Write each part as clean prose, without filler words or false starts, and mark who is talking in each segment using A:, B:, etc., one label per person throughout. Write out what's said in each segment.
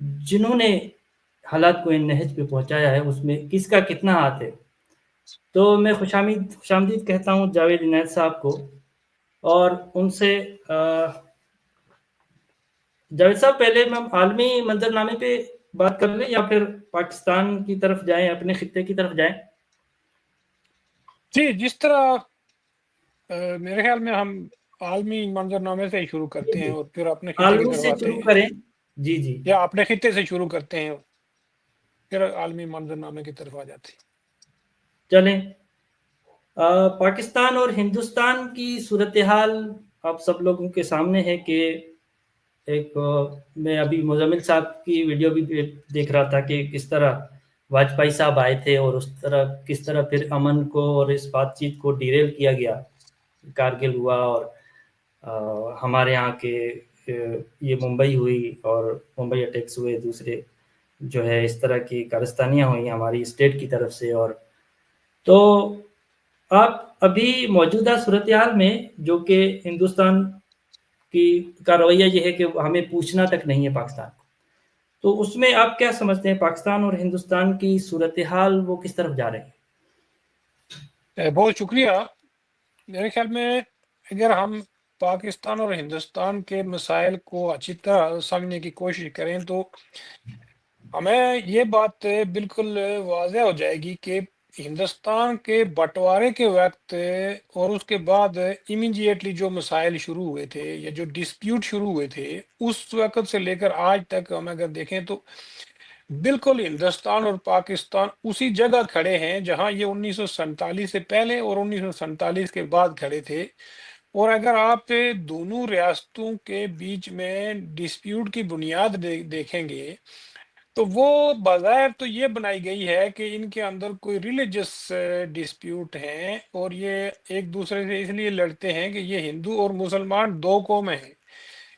A: جنہوں نے حالات کو ان نہج پہ پہنچایا ہے اس میں کس کا کتنا ہاتھ ہے. تو میں خوش آمدید کہتا ہوں جاوید عنایت صاحب کو، اور ان سے جاوید صاحب پہلے ہم عالمی منظرنامے پہ بات کر لیں یا پھر پاکستان کی طرف جائیں، اپنے خطے کی طرف جائیں؟
B: جی، جس طرح میرے خیال میں ہم عالمی منظرنامے سے ہی شروع کرتے ہیں
A: جی
B: اور پھر اپنے خطے کی
A: عالمی
B: طرف
A: سے
B: آتے
A: شروع
B: ہیں،
A: کریں. جی جی
B: یا اپنے خطے سے شروع کرتے ہیں پھر عالمی منظرنامے کی طرف آ جاتے ہیں.
A: چلیں. پاکستان اور ہندوستان کی صورتحال آپ سب لوگوں کے سامنے ہے کہ ایک میں ابھی مزمل صاحب کی ویڈیو بھی دیکھ رہا تھا کہ کس طرح واجپئی صاحب آئے تھے اور کس طرح پھر امن کو اور اس بات چیت کو ڈیریل کیا گیا. کارگل ہوا اور ہمارے یہاں کے یہ ممبئی ہوئی اور ممبئی اٹیکس ہوئے، دوسرے جو ہے اس طرح کی کارستانیاں ہوئیں ہماری اسٹیٹ کی طرف سے. اور تو آپ ابھی موجودہ صورتحال میں جو کہ ہندوستان کا رویہ یہ ہے کہ ہمیں پوچھنا تک نہیں ہے پاکستان کو، تو اس میں آپ کیا سمجھتے ہیں پاکستان اور ہندوستان کی صورتحال وہ کس طرف جا رہے ہیں؟
B: بہت شکریہ. میرے خیال میں اگر ہم پاکستان اور ہندوستان کے مسائل کو اچھی طرح سمجھنے کی کوشش کریں تو ہمیں یہ بات بالکل واضح ہو جائے گی کہ ہندوستان کے بٹوارے کے وقت اور اس کے بعد امیڈیٹلی جو مسائل شروع ہوئے تھے یا جو ڈسپیوٹ شروع ہوئے تھے، اس وقت سے لے کر آج تک ہم اگر دیکھیں تو بالکل ہندوستان اور پاکستان اسی جگہ کھڑے ہیں جہاں یہ 1947 سے پہلے اور 1947 کے بعد کھڑے تھے. اور اگر آپ دونوں ریاستوں کے بیچ میں ڈسپیوٹ کی بنیاد دیکھیں گے تو وہ بظاہر تو یہ بنائی گئی ہے کہ ان کے اندر کوئی ریلیجس ڈسپیوٹ ہیں اور یہ ایک دوسرے سے اس لیے لڑتے ہیں کہ یہ ہندو اور مسلمان دو قومیں ہیں.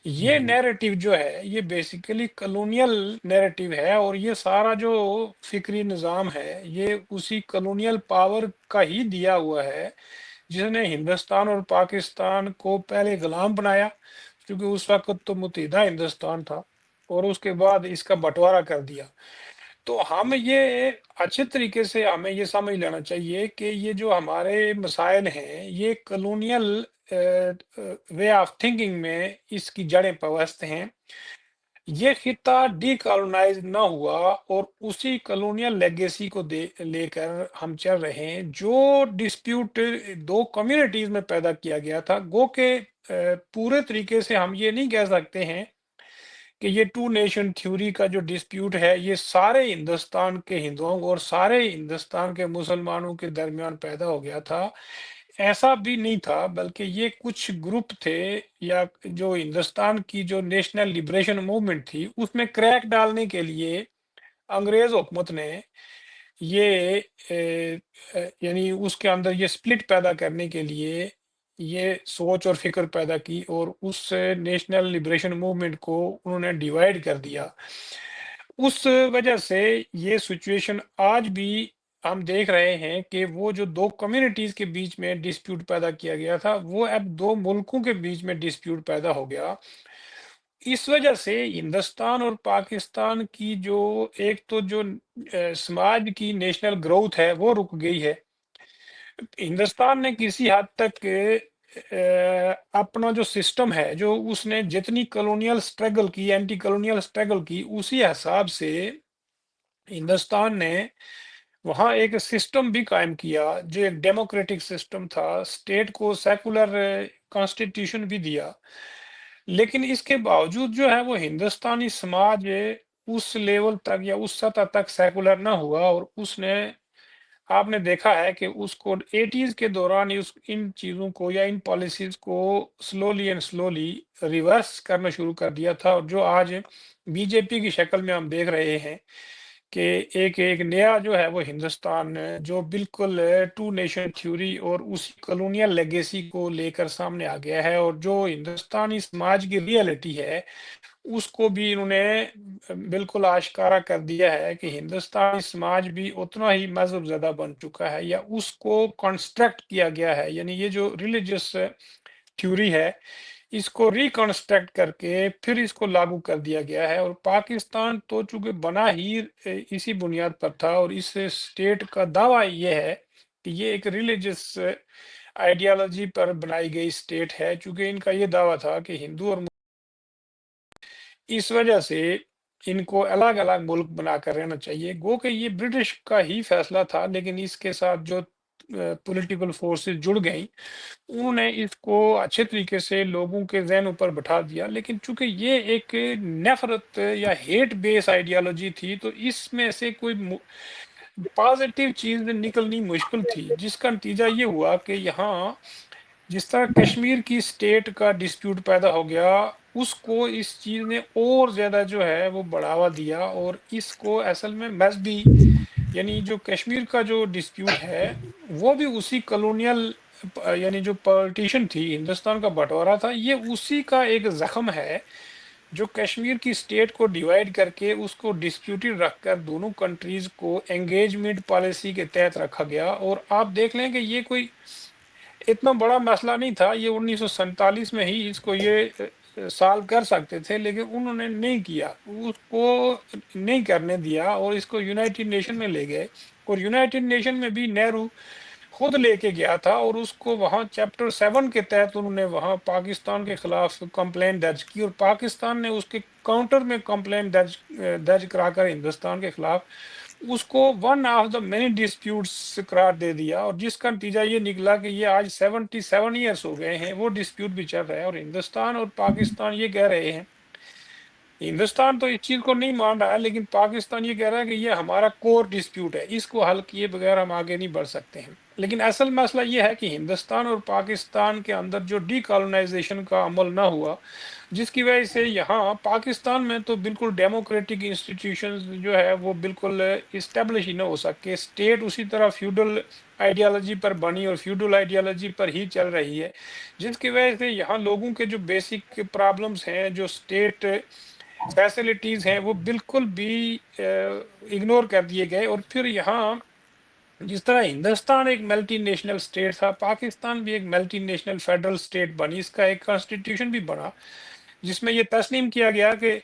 B: یہ
A: جی
B: نیریٹو جو ہے یہ بیسیکلی کلونیل نیریٹو ہے، اور یہ سارا جو فکری نظام ہے یہ اسی کلونیل پاور کا ہی دیا ہوا ہے جس نے ہندوستان اور پاکستان کو پہلے غلام بنایا، کیونکہ اس وقت تو متحدہ ہندوستان تھا، اور اس کے بعد اس کا بٹوارا کر دیا. تو ہم یہ اچھے طریقے سے ہمیں یہ سمجھ لینا چاہیے کہ یہ جو ہمارے مسائل ہیں یہ کلونیل وے آف تھنکنگ میں اس کی جڑیں پیوست ہیں. یہ خطہ ڈی کالونائز نہ ہوا اور اسی کلونیل لیگیسی کو لے کر ہم چل رہے ہیں. جو ڈسپیوٹ دو کمیونٹیز میں پیدا کیا گیا تھا، گو کہ پورے طریقے سے ہم یہ نہیں کہہ سکتے ہیں کہ یہ ٹو نیشن تھیوری کا جو ڈسپیوٹ ہے یہ سارے ہندوستان کے ہندوؤں اور سارے ہندوستان کے مسلمانوں کے درمیان پیدا ہو گیا تھا. ایسا بھی نہیں تھا، بلکہ یہ کچھ گروپ تھے یا جو ہندوستان کی جو نیشنل لبریشن موومنٹ تھی اس میں کریک ڈالنے کے لیے انگریز حکومت نے یہ یعنی اس کے اندر یہ سپلٹ پیدا کرنے کے لیے یہ سوچ اور فکر پیدا کی اور اس نیشنل لبریشن موومنٹ کو انہوں نے ڈیوائیڈ کر دیا. اس وجہ سے یہ سچویشن آج بھی ہم دیکھ رہے ہیں کہ وہ جو دو کمیونٹیز کے بیچ میں ڈسپیوٹ پیدا کیا گیا تھا وہ اب دو ملکوں کے بیچ میں ڈسپیوٹ پیدا ہو گیا. اس وجہ سے ہندوستان اور پاکستان کی جو ایک تو جو سماج کی نیشنل گروتھ ہے وہ رک گئی ہے. ہندوستان نے کسی حد تک اپنا جو سسٹم ہے جو اس نے جتنی کلونیل سٹرگل کی، اینٹی کلونیل سٹرگل کی، اسی حساب سے ہندوستان نے وہاں ایک سسٹم بھی قائم کیا جو ایک ڈیموکریٹک سسٹم تھا، اسٹیٹ کو سیکولر کانسٹیٹیوشن بھی دیا. لیکن اس کے باوجود جو ہے وہ ہندوستانی سماج اس لیول تک یا اس سطح تک سیکولر نہ ہوا، اور اس نے آپ نے دیکھا ہے کہ اس کو 80s کے دوران ان چیزوں کو یا ان پالیسیز کو سلولی ریورس کرنا شروع کر دیا تھا، اور جو آج بی جے پی کی شکل میں ہم دیکھ رہے ہیں کہ ایک نیا جو ہے وہ ہندوستان جو بالکل ٹو نیشن تھیوری اور اسی کلونیل لیگیسی کو لے کر سامنے آ گیا ہے، اور جو ہندوستانی سماج کی ریئلٹی ہے اس کو بھی انہوں نے بالکل آشکارا کر دیا ہے کہ ہندوستانی سماج بھی اتنا ہی مذہب زدہ بن چکا ہے یا اس کو کنسٹرکٹ کیا گیا ہے. یعنی یہ جو ریلیجس تھیوری ہے اس کو ریکنسٹرکٹ کر کے پھر اس کو لاگو کر دیا گیا ہے، اور پاکستان تو چونکہ بنا ہی اسی بنیاد پر تھا، اور اس اسٹیٹ کا دعویٰ یہ ہے کہ یہ ایک ریلیجس آئیڈیالوجی پر بنائی گئی اسٹیٹ ہے، چونکہ ان کا یہ دعویٰ تھا کہ ہندو اور اس وجہ سے ان کو الگ الگ ملک بنا کر رہنا چاہیے، گو کہ یہ برٹش کا ہی فیصلہ تھا، لیکن اس کے ساتھ جو پولیٹیکل فورسز جڑ گئیں انہوں نے اس کو اچھے طریقے سے لوگوں کے ذہنوں پر بٹھا دیا، لیکن چونکہ یہ ایک نفرت یا ہیٹ بیس آئیڈیالوجی تھی تو اس میں سے کوئی پازیٹیو چیز نکلنی مشکل تھی، جس کا نتیجہ یہ ہوا کہ یہاں جس طرح کشمیر کی اسٹیٹ کا ڈسپیوٹ پیدا ہو گیا، اس کو اس چیز نے اور زیادہ جو ہے وہ بڑھاوا دیا، اور اس کو اصل میں مذہبی، یعنی جو کشمیر کا جو ڈسپیوٹ ہے وہ بھی اسی کلونیل، یعنی جو پارٹیشن تھی، ہندوستان کا بٹوارا تھا، یہ اسی کا ایک زخم ہے جو کشمیر کی اسٹیٹ کو ڈیوائیڈ کر کے اس کو ڈسپیوٹڈ رکھ کر دونوں کنٹریز کو انگیجمنٹ پالیسی کے تحت رکھا گیا۔ اور آپ دیکھ لیں کہ یہ کوئی اتنا بڑا مسئلہ نہیں تھا، یہ 1947 میں ہی اس کو یہ سالو کر سکتے تھے، لیکن انہوں نے نہیں کیا، اس کو نہیں کرنے دیا، اور اس کو یونائٹڈ نیشن میں لے گئے، اور یونائٹڈ نیشن میں بھی نہرو خود لے کے گیا تھا، اور اس کو وہاں چیپٹر 7 کے تحت انہوں نے وہاں پاکستان کے خلاف کمپلین درج کی، اور پاکستان نے اس کے کاؤنٹر میں کمپلین درج کرا کر ہندوستان کے خلاف اس کو one of the many disputes قرار دے دیا، اور جس کا نتیجہ یہ نکلا کہ یہ آج 77 ایئرس ہو گئے ہیں وہ ڈسپیوٹ بھی چل رہا ہے، اور ہندوستان اور پاکستان یہ کہہ رہے ہیں، ہندوستان تو اس چیز کو نہیں مان رہا ہے، لیکن پاکستان یہ کہہ رہا ہے کہ یہ ہمارا کور ڈسپیوٹ ہے، اس کو حل کیے بغیر ہم آگے نہیں بڑھ سکتے ہیں۔ لیکن اصل مسئلہ یہ ہے کہ ہندوستان اور پاکستان کے اندر جو ڈی کالونائزیشن کا عمل نہ ہوا، جس کی وجہ سے یہاں پاکستان میں تو بالکل ڈیموکریٹک انسٹیٹیوشنز جو ہے وہ بالکل اسٹیبلش ہی نہ ہو سکے، اسٹیٹ اسی طرح فیوڈل آئیڈیالوجی پر بنی اور فیوڈل آئیڈیالوجی پر ہی چل رہی ہے، جس کی وجہ سے یہاں لوگوں کے جو بیسک پرابلمز ہیں، جو اسٹیٹ فیسلٹیز ہیں، وہ بالکل بھی اگنور کر دیے گئے، اور پھر یہاں جس طرح ہندوستان ایک ملٹی نیشنل اسٹیٹ تھا، پاکستان بھی ایک ملٹی نیشنل فیڈرل اسٹیٹ بنی، اس کا ایک کانسٹیٹیوشن بھی بنا جس میں یہ تسلیم کیا گیا کہ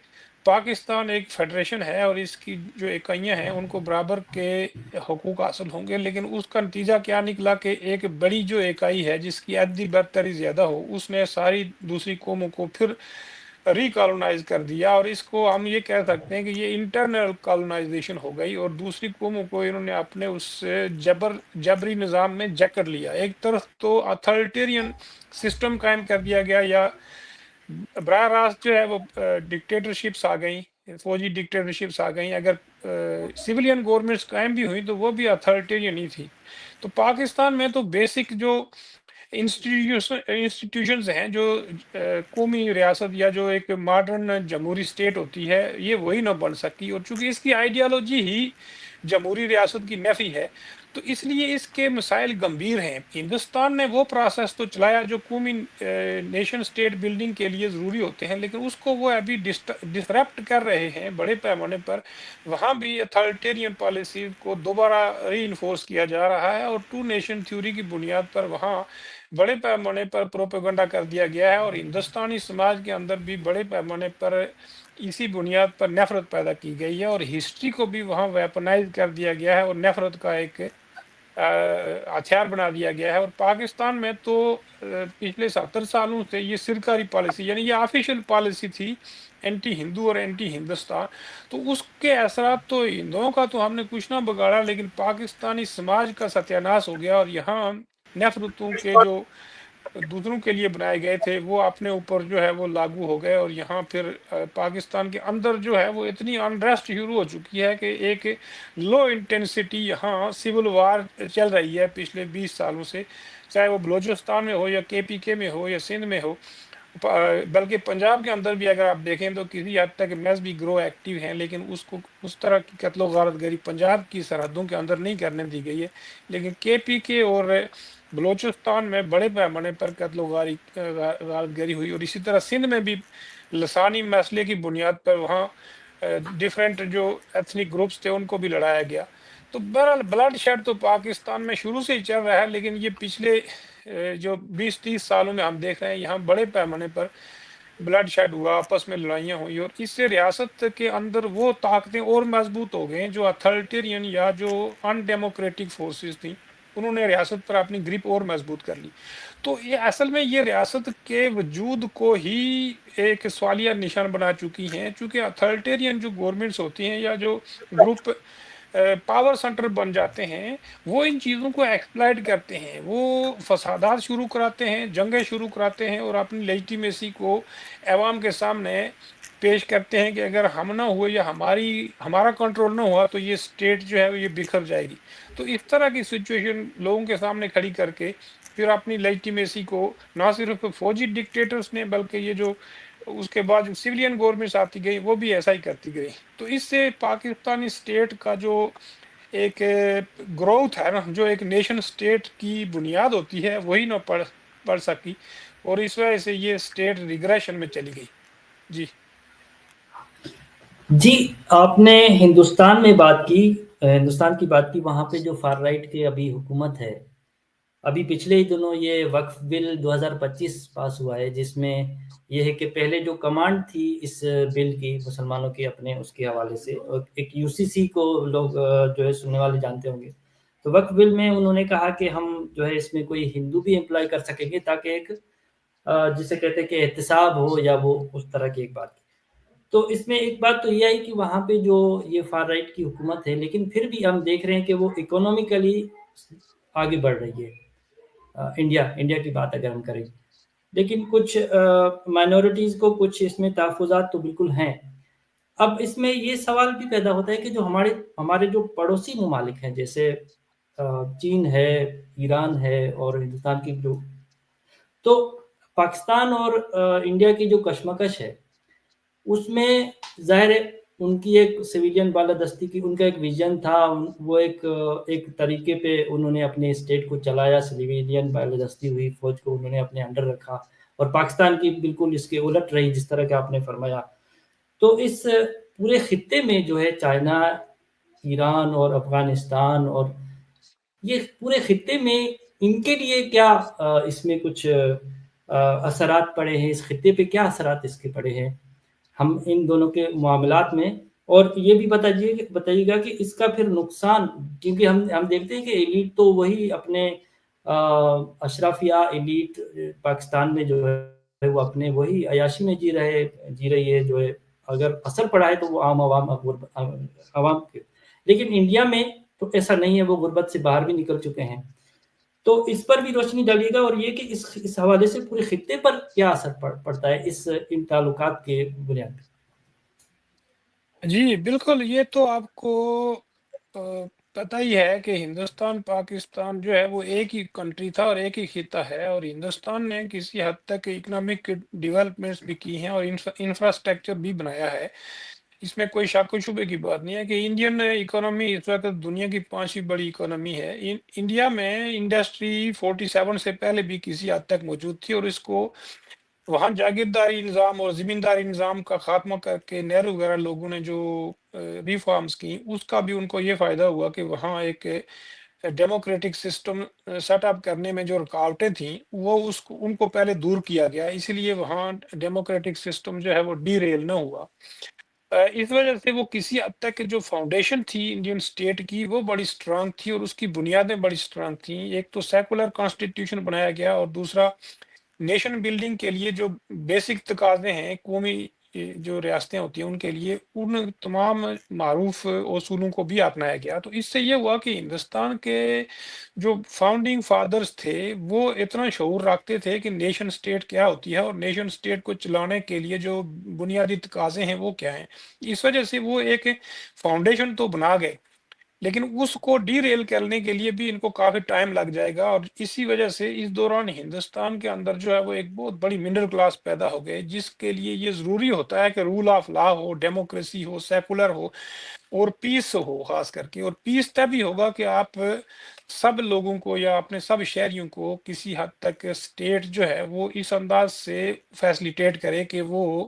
B: پاکستان ایک فیڈریشن ہے اور اس کی جو اکائیاں ہیں ان کو برابر کے حقوق حاصل ہوں گے، لیکن اس کا نتیجہ کیا نکلا کہ ایک بڑی جو اکائی ہے جس کی عددی برتری زیادہ ہو، اس نے ساری دوسری قوموں کو پھر ریکالونائز کر دیا، اور اس کو ہم یہ کہہ سکتے ہیں کہ یہ انٹرنل کالونائزیشن ہو گئی، اور دوسری قوموں کو انہوں نے اپنے اس جبری نظام میں جکڑ لیا۔ ایک طرف تو اتھارٹیرین سسٹم قائم کر دیا گیا، یا براہ راست جو ہے وہ ڈکٹیٹرشپس آ گئیں، فوجی ڈکٹیٹرشپس آ گئیں، اگر سویلین گورنمنٹس قائم بھی ہوئیں تو وہ بھی اتھارٹیرین ہی تھی۔ تو پاکستان میں تو بیسک جو انسٹیٹیوشنز ہیں، جو قومی ریاست یا جو ایک ماڈرن جمہوری اسٹیٹ ہوتی ہے، یہ وہی نہ بن سکی، اور چونکہ اس کی آئیڈیالوجی ہی جمہوری ریاست کی نفی ہے تو اس لیے اس کے مسائل گمبھیر ہیں۔ ہندوستان نے وہ پروسیس تو چلایا جو قومی نیشن اسٹیٹ بلڈنگ کے لیے ضروری ہوتے ہیں، لیکن اس کو وہ ابھی ڈسرپٹ کر رہے ہیں بڑے پیمانے پر، وہاں بھی اتھارٹیرین پالیسیز کو دوبارہ ری انفورس کیا جا رہا ہے، اور ٹو نیشن تھیوری کی بنیاد پر وہاں بڑے پیمانے پر پروپیگنڈا کر دیا گیا ہے، اور ہندوستانی سماج کے اندر بھی بڑے پیمانے پر اسی بنیاد پر نفرت پیدا کی گئی ہے، اور ہسٹری کو بھی وہاں ویپنائز کر دیا گیا ہے اور نفرت کا ایک ہتھیار بنا دیا گیا ہے۔ اور پاکستان میں تو پچھلے 70 سالوں سے یہ سرکاری پالیسی، یعنی یہ آفیشیل پالیسی تھی اینٹی ہندو اور اینٹی ہندوستان، تو اس کے اثرات تو ہندوؤں کا تو ہم نے کچھ نہ بگاڑا، لیکن پاکستانی سماج کا ستیہ ناش ہو گیا، اور یہاں نفرتوں کے جو دوسروں کے لیے بنائے گئے تھے وہ اپنے اوپر جو ہے وہ لاگو ہو گئے، اور یہاں پھر پاکستان کے اندر جو ہے وہ اتنی انریسٹ شروع ہو چکی ہے کہ ایک لو انٹینسٹی یہاں سول وار چل رہی ہے پچھلے 20 سالوں سے، چاہے وہ بلوچستان میں ہو یا KPK میں ہو یا سندھ میں ہو، بلکہ پنجاب کے اندر بھی اگر آپ دیکھیں تو کسی حد تک مذہبی گروہ ایکٹیو ہیں، لیکن اس کو اس طرح کی قتل و غارت گری پنجاب کی سرحدوں کے اندر نہیں کرنے دی گئی ہے، لیکن KPK اور بلوچستان میں بڑے پیمانے پر قتل و غارت گری ہوئی، اور اسی طرح سندھ میں بھی لسانی مسئلے کی بنیاد پر وہاں ڈیفرنٹ جو ایتھنک گروپس تھے ان کو بھی لڑایا گیا۔ تو بہرحال بلڈ شیڈ تو پاکستان میں شروع سے ہی چل رہا ہے، لیکن یہ پچھلے جو 20-30 سالوں میں ہم دیکھ رہے ہیں یہاں بڑے پیمانے پر بلڈ شیڈ ہوا، آپس میں لڑائیاں ہوئی، اور اس سے ریاست کے اندر وہ طاقتیں اور مضبوط ہو گئیں جو اتھارٹیرین یا جو ان ڈیموکریٹک فورسز تھیں، انہوں نے ریاست پر اپنی گرپ اور مضبوط کر لی۔ تو یہ اصل میں یہ ریاست کے وجود کو ہی ایک سوالیہ نشان بنا چکی ہیں، چونکہ اتھارٹیرین جو گورنمنٹس ہوتی ہیں یا جو گروپ پاور سینٹر بن جاتے ہیں، وہ ان چیزوں کو ایکسپلائٹ کرتے ہیں، وہ فسادات شروع کراتے ہیں، جنگیں شروع کراتے ہیں، اور اپنی لیجیٹیمیسی کو عوام کے سامنے پیش کرتے ہیں کہ اگر ہم نہ ہوئے یا ہمارا کنٹرول نہ ہوا تو یہ اسٹیٹ جو ہے یہ بکھر جائے گی۔ تو اس طرح کی سچویشن لوگوں کے سامنے کھڑی کر کے پھر اپنی لیجیٹیمیسی کو نہ صرف فوجی ڈکٹیٹرز نے بلکہ یہ جو اس کے بعد جو سویلین گورنمنٹس آتی گئی وہ بھی ایسا ہی کرتی گئی۔ تو اس سے پاکستانی اسٹیٹ کا جو ایک گروتھ ہے نا، جو ایک نیشن اسٹیٹ کی بنیاد ہوتی ہے وہی نہ پڑ سکی، اور اس وجہ سے یہ اسٹیٹ ریگریشن میں چلی گئی۔ جی
A: جی، آپ نے ہندوستان میں بات کی، ہندوستان کی بات کی، وہاں پہ جو فار رائٹ کی ابھی حکومت ہے، ابھی پچھلے ہی دنوں یہ وقف بل 2025 پاس ہوا ہے، جس میں یہ ہے کہ پہلے جو کمانڈ تھی اس بل کی مسلمانوں کی اپنے اس کے حوالے سے، اور ایک یو سی سی کو لوگ جو ہے سننے والے جانتے ہوں گے، تو وقف بل میں انہوں نے کہا کہ ہم جو ہے اس میں کوئی ہندو بھی امپلائی کر سکیں گے، تاکہ ایک جسے کہتے ہیں کہ احتساب ہو، یا وہ اس طرح کی ایک بات کی۔ تو اس میں ایک بات تو یہ ہے کہ وہاں پہ جو یہ فار رائٹ کی حکومت ہے، لیکن پھر بھی ہم دیکھ رہے ہیں کہ وہ اکنومیکلی آگے بڑھ رہی ہے۔ انڈیا کی بات اگر ہم کریں، لیکن کچھ مائنورٹیز کو کچھ اس میں تحفظات تو بالکل ہیں۔ اب اس میں یہ سوال بھی پیدا ہوتا ہے کہ جو ہمارے جو پڑوسی ممالک ہیں، جیسے چین ہے، ایران ہے، اور ہندوستان کی جو، تو پاکستان اور انڈیا کی جو کشمکش ہے، اس میں ظاہر ہے ان کی ایک سویلین بالادستی کی، ان کا ایک ویژن تھا، وہ ایک طریقے پہ انہوں نے اپنے اسٹیٹ کو چلایا، سویلین بالادستی ہوئی، فوج کو انہوں نے اپنے انڈر رکھا، اور پاکستان کی بالکل اس کے الٹ رہی، جس طرح کہ آپ نے فرمایا۔ تو اس پورے خطے میں جو ہے چائنا، ایران اور افغانستان، اور یہ پورے خطے میں ان کے لیے کیا اس میں کچھ اثرات پڑے ہیں، اس خطے پہ کیا اثرات اس کے پڑے ہیں ہم ان دونوں کے معاملات میں؟ اور یہ بھی بتائیے گا کہ اس کا پھر نقصان، کیونکہ ہم دیکھتے ہیں کہ ایلیٹ تو وہی اپنے اشرافیہ ایلیٹ پاکستان میں جو ہے وہ اپنے وہی عیاشی میں جی رہی ہے، جو ہے اگر اثر پڑا ہے تو وہ عام عوام کے، لیکن انڈیا میں تو ایسا نہیں ہے، وہ غربت سے باہر بھی نکل چکے ہیں۔ تو اس پر بھی روشنی ڈالیے گا، اور یہ کہ اس حوالے سے پورے خطے پر کیا اثر پڑتا ہے ان تعلقات کے بنیاد پہ۔
B: جی بالکل، یہ تو آپ کو پتہ ہی ہے کہ ہندوستان پاکستان جو ہے وہ ایک ہی کنٹری تھا اور ایک ہی خطہ ہے، اور ہندوستان نے کسی حد تک اکنامک ڈیولپمنٹس بھی کی ہیں اور انفراسٹرکچر بھی بنایا ہے۔ اس میں کوئی شک و شبے کی بات نہیں ہے کہ انڈین اکانومی اس وقت دنیا کی 5ویں بڑی اکانومی ہے۔ انڈیا میں انڈسٹری 47 سے پہلے بھی کسی حد تک موجود تھی، اور اس کو وہاں جاگیرداری نظام اور زمینداری نظام کا خاتمہ کر کے نہرو وغیرہ لوگوں نے جو ریفارمز کی، اس کا بھی ان کو یہ فائدہ ہوا کہ وہاں ایک ڈیموکریٹک سسٹم سیٹ اپ کرنے میں جو رکاوٹیں تھیں وہ ان کو پہلے دور کیا گیا، اسی لیے وہاں ڈیموکریٹک سسٹم جو ہے وہ ڈی ریل نہ ہوا۔ اس وجہ سے وہ کسی حد تک جو فاؤنڈیشن تھی انڈین اسٹیٹ کی وہ بڑی اسٹرانگ تھی، اور اس کی بنیادیں بڑی اسٹرانگ تھیں۔ ایک تو سیکولر کانسٹیٹیوشن بنایا گیا، اور دوسرا نیشن بلڈنگ کے لیے جو بیسک تقاضے ہیں قومی جو ریاستیں ہوتی ہیں ان کے لیے، ان تمام معروف اصولوں کو بھی اپنایا گیا۔ تو اس سے یہ ہوا کہ ہندوستان کے جو فاؤنڈنگ فادرز تھے وہ اتنا شعور رکھتے تھے کہ نیشن سٹیٹ کیا ہوتی ہے، اور نیشن سٹیٹ کو چلانے کے لیے جو بنیادی تقاضے ہیں وہ کیا ہیں۔ اس وجہ سے وہ ایک فاؤنڈیشن تو بنا گئے، لیکن اس کو ڈی ریل کرنے کے لیے بھی ان کو کافی ٹائم لگ جائے گا، اور اسی وجہ سے اس دوران ہندوستان کے اندر جو ہے وہ ایک بہت بڑی مڈل کلاس پیدا ہو گئے، جس کے لیے یہ ضروری ہوتا ہے کہ رول آف لا ہو، ڈیموکریسی ہو، سیکولر ہو، اور پیس ہو خاص کر کے۔ اور پیس تبھی ہوگا کہ آپ سب لوگوں کو یا اپنے سب شہریوں کو کسی حد تک اسٹیٹ جو ہے وہ اس انداز سے فیسلیٹیٹ کرے کہ وہ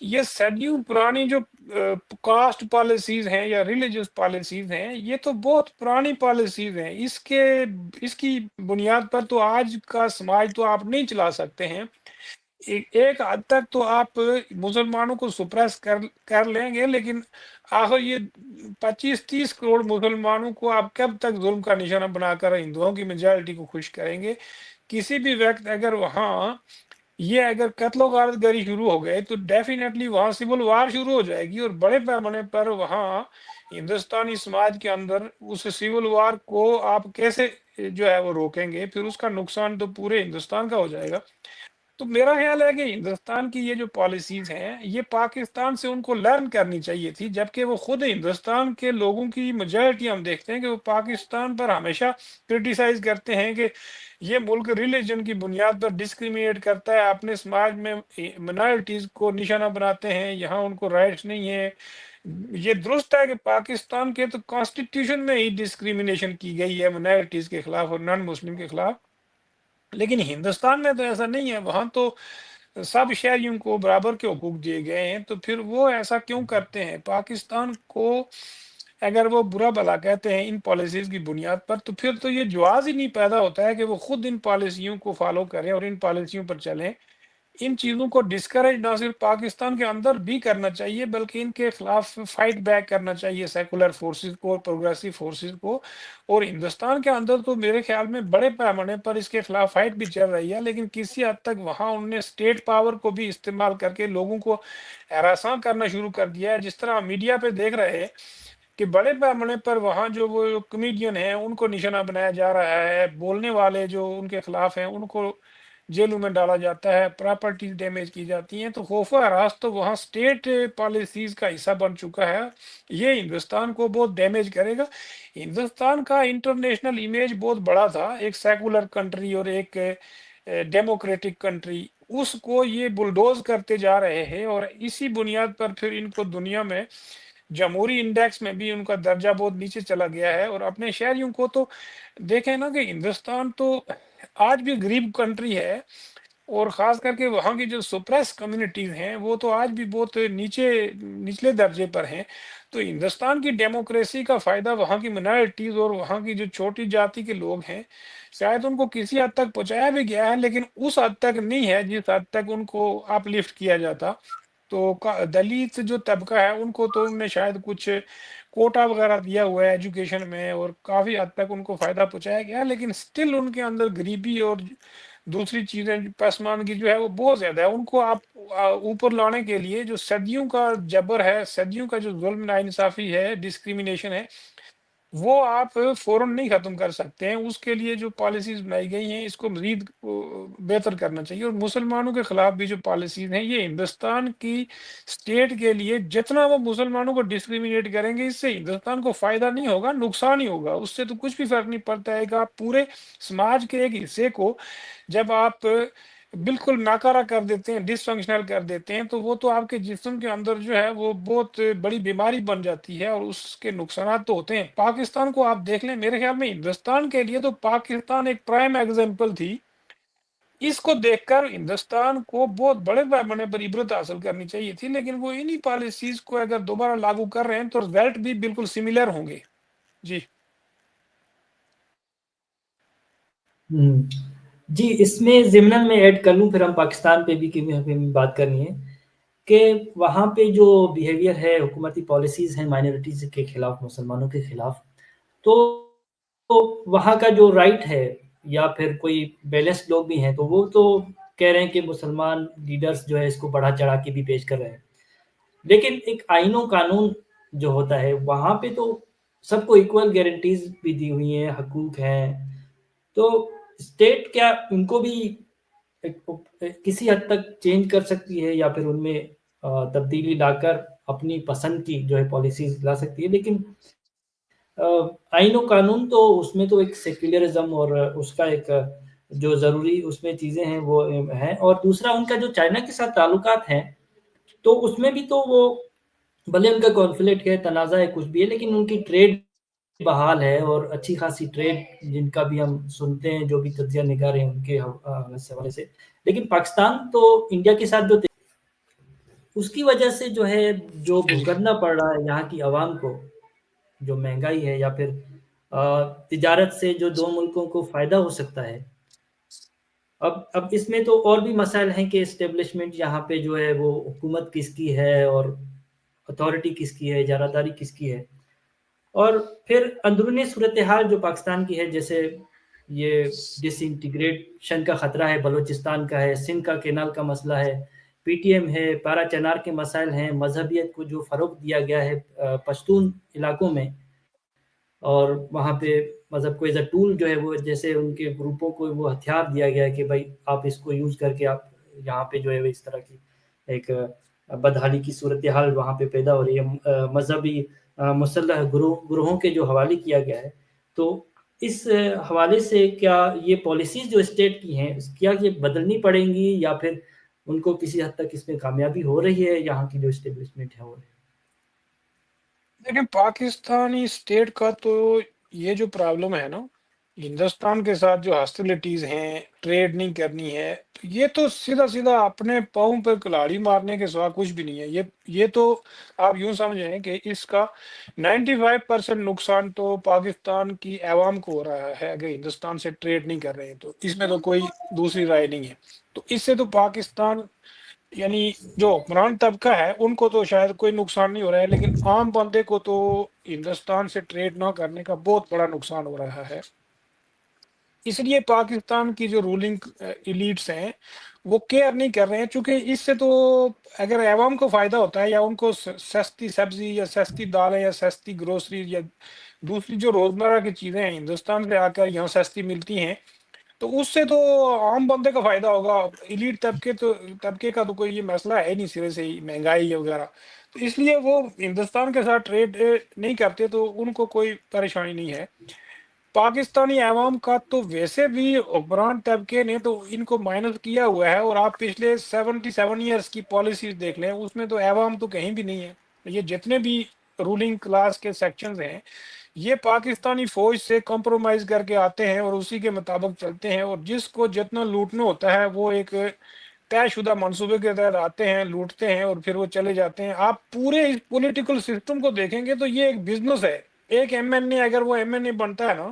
B: یہ صدیوں پرانی جو کاسٹ پالیسیز ہیں یا ریلیجس پالیسیز ہیں، یہ تو بہت پرانی پالیسیز ہیں. اس کی بنیاد پر تو آج کا سماج تو آپ نہیں چلا سکتے ہیں. ایک حد تک تو آپ مسلمانوں کو سپریس کر لیں گے، لیکن آخر یہ 25-30 کروڑ مسلمانوں کو آپ کب تک ظلم کا نشانہ بنا کر ہندوؤں کی میجارٹی کو خوش کریں گے؟ کسی بھی وقت اگر وہاں یہ اگر قتل و غارت گری شروع ہو گئے تو ڈیفینیٹلی وہاں سول وار شروع ہو جائے گی، اور بڑے پیمانے پر وہاں ہندوستانی سماج کے اندر اس سول وار کو آپ کیسے جو ہے وہ روکیں گے؟ پھر اس کا نقصان تو پورے ہندوستان کا ہو جائے گا. تو میرا خیال ہے کہ ہندوستان کی یہ جو پالیسیز ہیں یہ پاکستان سے ان کو لرن کرنی چاہیے تھی، جبکہ وہ خود ہندوستان کے لوگوں کی میجارٹی ہم دیکھتے ہیں کہ وہ پاکستان پر ہمیشہ کرٹیسائز کرتے ہیں کہ یہ ملک ریلیجن کی بنیاد پر ڈسکریمنیٹ کرتا ہے، اپنے سماج میں منارٹیز کو نشانہ بناتے ہیں، یہاں ان کو رائٹس نہیں ہیں. یہ درست ہے کہ پاکستان کے تو کانسٹیٹیوشن میں ہی ڈسکریمنیشن کی گئی ہے منارٹیز کے خلاف اور نان مسلم کے خلاف، لیکن ہندوستان میں تو ایسا نہیں ہے. وہاں تو سب شہریوں کو برابر کے حقوق دیے گئے ہیں. تو پھر وہ ایسا کیوں کرتے ہیں؟ پاکستان کو اگر وہ برا بھلا کہتے ہیں ان پالیسیز کی بنیاد پر، تو پھر تو یہ جواز ہی نہیں پیدا ہوتا ہے کہ وہ خود ان پالیسیوں کو فالو کریں اور ان پالیسیوں پر چلیں. ان چیزوں کو ڈسکریج نہ صرف پاکستان کے اندر بھی کرنا چاہیے بلکہ ان کے خلاف فائٹ بیک کرنا چاہیے سیکولر فورسز کو اور پروگریسو فورسز کو. اور ہندوستان کے اندر تو میرے خیال میں بڑے پیمانے پر اس کے خلاف فائٹ بھی چل رہی ہے، لیکن کسی حد تک وہاں انہوں نے اسٹیٹ پاور کو بھی استعمال کر کے لوگوں کو ہراساں کرنا شروع کر دیا ہے. جس طرح میڈیا پہ دیکھ رہے ہیں کہ بڑے پیمانے پر وہاں جو وہ کمیڈین ہیں ان کو نشانہ بنایا جا رہا ہے، بولنے والے جو ان کے خلاف ہیں ان کو جیلوں میں ڈالا جاتا ہے، پراپرٹیز ڈیمیج کی جاتی ہیں. تو خوف و ہراس تو وہاں اسٹیٹ پالیسیز کا حصہ بن چکا ہے. یہ ہندوستان کو بہت ڈیمیج کرے گا. ہندوستان کا انٹرنیشنل امیج بہت بڑا تھا، ایک سیکولر کنٹری اور ایک ڈیموکریٹک کنٹری، اس کو یہ بلڈوز کرتے جا رہے ہیں. اور اسی بنیاد پر پھر ان کو دنیا میں جمہوری انڈیکس میں بھی ان کا درجہ بہت نیچے چلا گیا ہے. اور اپنے شہریوں کو تو دیکھیں نا کہ ہندوستان تو آج بھی غریب کنٹری ہے، اور خاص کر کے وہاں کی جو سپریس کمیونٹیز ہیں وہ تو آج بھی بہت نچلے درجے پر ہیں. تو ہندوستان کی ڈیموکریسی کا فائدہ وہاں کی منارٹیز اور وہاں کی جو چھوٹی جاتی کے لوگ ہیں شاید ان کو کسی حد تک پہنچایا بھی گیا ہے، لیکن اس حد تک نہیں ہے جس حد تک ان کو اپ لفٹ کیا جاتا. تو دلت جو طبقہ ہے ان کو تو انہوں نے شاید کچھ کوٹا وغیرہ دیا ہوا ہے ایجوکیشن میں اور کافی حد تک ان کو فائدہ پہنچایا گیا ہے، لیکن سٹل ان کے اندر غریبی اور دوسری چیزیں پسماندگی جو ہے وہ بہت زیادہ ہے. ان کو آپ اوپر لانے کے لیے جو صدیوں کا جبر ہے، صدیوں کا جو ظلم ناانصافی ہے، ڈسکریمنیشن ہے، وہ آپ فوراً نہیں ختم کر سکتے ہیں. اس کے لیے جو پالیسیز بنائی گئی ہیں اس کو مزید بہتر کرنا چاہیے. اور مسلمانوں کے خلاف بھی جو پالیسیز ہیں یہ ہندوستان کی اسٹیٹ کے لیے جتنا وہ مسلمانوں کو ڈسکریمنیٹ کریں گے اس سے ہندوستان کو فائدہ نہیں ہوگا، نقصان ہی ہوگا. اس سے تو کچھ بھی فرق نہیں پڑتا ہے کہ آپ پورے سماج کے ایک حصے کو جب آپ بالکل ناکارہ کر دیتے ہیں، ڈس فنکشنل کر دیتے ہیں، تو وہ تو آپ کے جسم کے اندر جو ہے وہ بہت بڑی بیماری بن جاتی ہے اور اس کے نقصانات تو ہوتے ہیں. پاکستان کو آپ دیکھ لیں، میرے خیال میں ہندوستان کے لیے تو پاکستان ایک پرائم ایگزامپل تھی. اس کو دیکھ کر ہندوستان کو بہت بڑے پیمانے پر عبرت حاصل کرنی چاہیے تھی، لیکن وہ انہی پالیسیز کو اگر دوبارہ لاگو کر رہے ہیں تو رزلٹ بھی بالکل سملر ہوں گے. جی
A: جی اس میں ضمن میں ایڈ کر لوں، پھر ہم پاکستان پہ بھی ہمیں بات کرنی ہے کہ وہاں پہ جو بیہیویئر ہے، حکومتی پالیسیز ہیں مائنورٹیز کے خلاف، مسلمانوں کے خلاف، تو وہاں کا جو رائٹ ہے یا پھر کوئی بیلنس لوگ بھی ہیں تو وہ تو کہہ رہے ہیں کہ مسلمان لیڈرز جو ہے اس کو بڑھا چڑھا کے بھی پیش کر رہے ہیں. لیکن ایک آئین و قانون جو ہوتا ہے وہاں پہ تو سب کو ایکول گارنٹیز بھی دی ہوئی ہیں، حقوق ہیں. تو اسٹیٹ کیا ان کو بھی کسی حد تک چینج کر سکتی ہے یا پھر ان میں تبدیلی لا کر اپنی پسند کی جو ہے پالیسیز لا سکتی ہے. لیکن آئین و قانون تو اس میں تو ایک سیکولرزم اور اس کا ایک جو ضروری اس میں چیزیں ہیں وہ ہیں. اور دوسرا ان کا جو چائنا کے ساتھ تعلقات ہیں تو اس میں بھی تو وہ بھلے ان کا کانفلکٹ ہے، تنازع ہے، کچھ بھی ہے، لیکن ان کی ٹریڈ بحال ہے اور اچھی خاصی ٹریڈ جن کا بھی ہم سنتے ہیں جو بھی تجزیہ نگار ہیں ان کے حوالے سے. لیکن پاکستان تو انڈیا کے ساتھ جو اس کی وجہ سے جو ہے جو
B: جی جی
A: بھگتنا پڑ رہا ہے یہاں کی عوام کو، جو مہنگائی ہے یا پھر تجارت سے جو دو ملکوں کو فائدہ ہو سکتا ہے، اب اس میں تو اور بھی مسائل ہیں کہ اسٹیبلشمنٹ یہاں پہ جو ہے وہ حکومت کس کی ہے اور اتھارٹی کس کی ہے، اجارہ داری کس کی ہے، اور پھر اندرونی صورتحال جو پاکستان کی ہے، جیسے یہ ڈس انٹیگریشن کا خطرہ ہے، بلوچستان کا ہے، سندھ کا کینال کا مسئلہ ہے، پی ٹی ایم ہے، پارا چنار کے مسائل ہیں، مذہبیت کو جو فروغ دیا گیا ہے پشتون علاقوں میں، اور وہاں پہ مذہب کو ایز اے ٹول جو ہے وہ جیسے ان کے گروپوں کو وہ ہتھیار دیا گیا ہے کہ بھائی آپ اس کو یوز کر کے آپ یہاں پہ جو ہے وہ اس طرح کی ایک بدحالی کی صورتحال وہاں پہ پیدا ہو رہی ہے، مذہبی مسلح گروہوں کے جو حوالے کیا گیا ہے۔ تو اس حوالے سے کیا یہ پالیسیز جو اسٹیٹ کی ہیں کیا یہ بدلنی پڑیں گی، یا پھر ان کو کسی حد تک اس میں کامیابی ہو رہی ہے یہاں کی جو اسٹیبلشمنٹ ہے وہ؟
B: لیکن پاکستانی اسٹیٹ کا تو یہ جو پرابلم ہے نا، ہندوستان کے ساتھ جو ہاسٹیلٹیز ہیں، ٹریڈ نہیں کرنی ہے، تو یہ تو سیدھا سیدھا اپنے پاؤں پہ کلاڑی مارنے کے سوا کچھ بھی نہیں ہے۔ یہ تو آپ یوں سمجھیں کہ اس کا 95% نقصان تو پاکستان کی عوام کو ہو رہا ہے اگر ہندوستان سے ٹریڈ نہیں کر رہے ہیں، تو اس میں تو کوئی دوسری رائے نہیں ہے۔ تو اس سے تو پاکستان یعنی جو حکمران طبقہ ہے ان کو تو شاید کوئی نقصان نہیں ہو رہا ہے، لیکن عام بندے کو تو ہندوستان سے ٹریڈ نہ کرنے کا بہت بڑا نقصان ہو رہا ہے۔ اس لیے پاکستان کی جو رولنگ ایلیٹس ہیں وہ کیئر نہیں کر رہے ہیں، چونکہ اس سے تو اگر عوام کو فائدہ ہوتا ہے، یا ان کو سستی سبزی یا سستی دالیں یا سستی گروسری یا دوسری جو روزمرہ کی چیزیں ہیں ہندوستان سے آ کر یہاں سستی ملتی ہیں، تو اس سے تو عام بندے کا فائدہ ہوگا۔ ایلیٹ طبقے کا تو کوئی یہ مسئلہ ہے نہیں سرے سے ہی، مہنگائی وغیرہ، تو اس لیے وہ ہندوستان کے ساتھ ٹریڈ نہیں کرتے، تو ان کو کوئی پریشانی نہیں ہے۔ پاکستانی عوام کا تو ویسے بھی حکمران طبقے نے تو ان کو مائنس کیا ہوا ہے، اور آپ پچھلے 77 ایئرس کی پالیسیز دیکھ لیں، اس میں تو عوام تو کہیں بھی نہیں ہے۔ یہ جتنے بھی رولنگ کلاس کے سیکشنز ہیں یہ پاکستانی فوج سے کمپرومائز کر کے آتے ہیں اور اسی کے مطابق چلتے ہیں، اور جس کو جتنا لوٹنا ہوتا ہے وہ ایک طے شدہ منصوبے کے تحت آتے ہیں، لوٹتے ہیں اور پھر وہ چلے جاتے ہیں۔ آپ پورے اس پولیٹیکل سسٹم کو دیکھیں گے تو یہ ایک بزنس ہے۔ ایک ایم این اے اگر وہ ایم این اے بنتا ہے نا،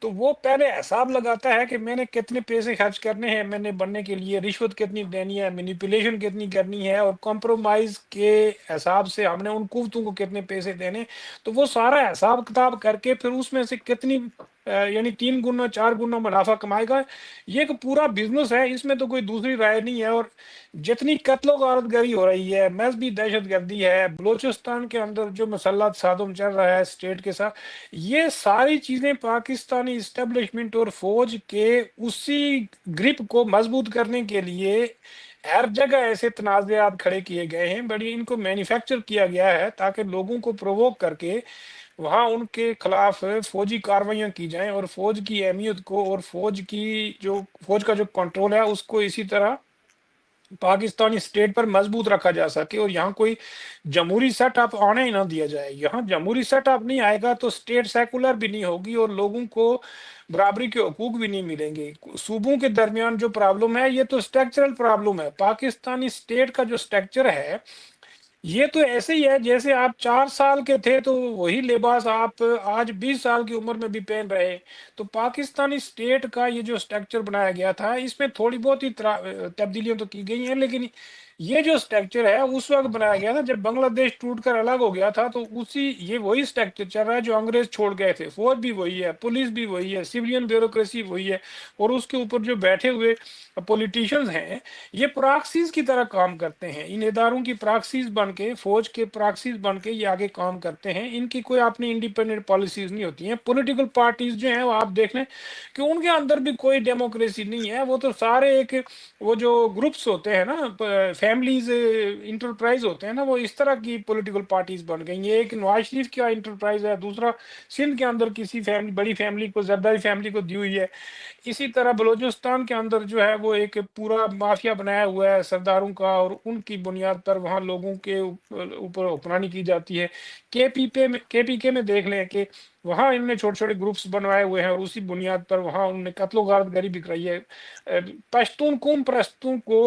B: تو وہ پہلے حساب لگاتا ہے کہ میں نے کتنے پیسے خرچ کرنے ہیں ایم این اے بننے کے لیے، رشوت کتنی دینی ہے، مینیپولیشن کتنی کرنی ہے، اور کمپرومائز کے حساب سے ہم نے ان قوتوں کو کتنے پیسے دینے، تو وہ سارا حساب کتاب کر کے پھر اس میں سے کتنی یعنی 3 گنا 4 گنا منافع کمائے گا۔ یہ ایک پورا بزنس ہے، اس میں تو کوئی دوسری رائے نہیں ہے۔ اور جتنی قتل و غارت گری ہو رہی ہے، مذہبی دہشت گردی ہے، بلوچستان کے اندر جو مسلح تصادم چل رہا ہے اسٹیٹ کے ساتھ، یہ ساری چیزیں پاکستانی اسٹیبلشمنٹ اور فوج کے اسی گرپ کو مضبوط کرنے کے لیے ہر جگہ ایسے تنازعات کھڑے کیے گئے ہیں، بڑی ان کو مینوفیکچر کیا گیا ہے تاکہ لوگوں کو پرووک کر کے وہاں ان کے خلاف فوجی کارروائیاں کی جائیں، اور فوج کی اہمیت کو اور فوج کا جو کنٹرول ہے اس کو اسی طرح پاکستانی اسٹیٹ پر مضبوط رکھا جا سکے، اور یہاں کوئی جمہوری سیٹ اپ آنے ہی نہ دیا جائے۔ یہاں جمہوری سیٹ اپ نہیں آئے گا تو اسٹیٹ سیکولر بھی نہیں ہوگی، اور لوگوں کو برابری کے حقوق بھی نہیں ملیں گے۔ صوبوں کے درمیان جو پرابلم ہے یہ تو اسٹرکچرل پرابلم ہے۔ پاکستانی اسٹیٹ کا جو اسٹرکچر ہے یہ تو ایسے ہی ہے جیسے آپ 4 سال کے تھے تو وہی لباس آپ آج 20 سال کی عمر میں بھی پہن رہے ہیں۔ تو پاکستانی اسٹیٹ کا یہ جو اسٹرکچر بنایا گیا تھا اس میں تھوڑی بہت ہی تبدیلیاں تو کی گئی ہیں، لیکن یہ جو اسٹرکچر ہے اس وقت بنایا گیا تھا جب بنگلہ دیش ٹوٹ کر الگ ہو گیا تھا، تو یہ وہی اسٹرکچر چل رہا ہے جو انگریز چھوڑ گئے تھے۔ فوج بھی وہی ہے، پولیس بھی وہی ہے، سویلین بیوروکریسی وہی ہے، اور اس کے اوپر جو بیٹھے ہوئے پولیٹیشینز ہیں یہ پراکسیز کی طرح کام کرتے ہیں۔ ان اداروں کی پراکسیز بن کے، فوج کے پراکسیز بن کے یہ آگے کام کرتے ہیں۔ ان کی کوئی اپنی انڈیپینڈنٹ پالیسیز نہیں ہوتی ہیں۔ پولیٹیکل پارٹیز جو ہیں وہ آپ دیکھ لیں کہ ان کے اندر بھی کوئی ڈیموکریسی نہیں ہے، وہ تو سارے ایک وہ جو گروپس ہوتے ہیں نا، فیملیز انٹرپرائز ہوتے ہیں نا، وہ اس طرح کی پولیٹیکل پارٹیز بن گئی ہیں۔ ایک نواز شریف کا انٹرپرائز ہے، دوسرا سندھ کے اندر کسی بڑی فیملی کو، زرداری فیملی کو دی ہوئی ہے۔ اسی طرح بلوچستان کے اندر جو ہے وہ ایک پورا مافیا بنایا ہوا ہے سرداروں کا، اور ان کی بنیاد پر وہاں لوگوں کے اوپر حکمرانی کی جاتی ہے۔ کے پی کے میں دیکھ لیں کہ وہاں انہوں نے چھوٹے چھوٹے گروپس بنوائے ہوئے ہیں، اور اسی بنیاد پر وہاں انہوں نے قتل و غارت گری بھی کرائی ہے۔ پشتون قوم پرستوں کو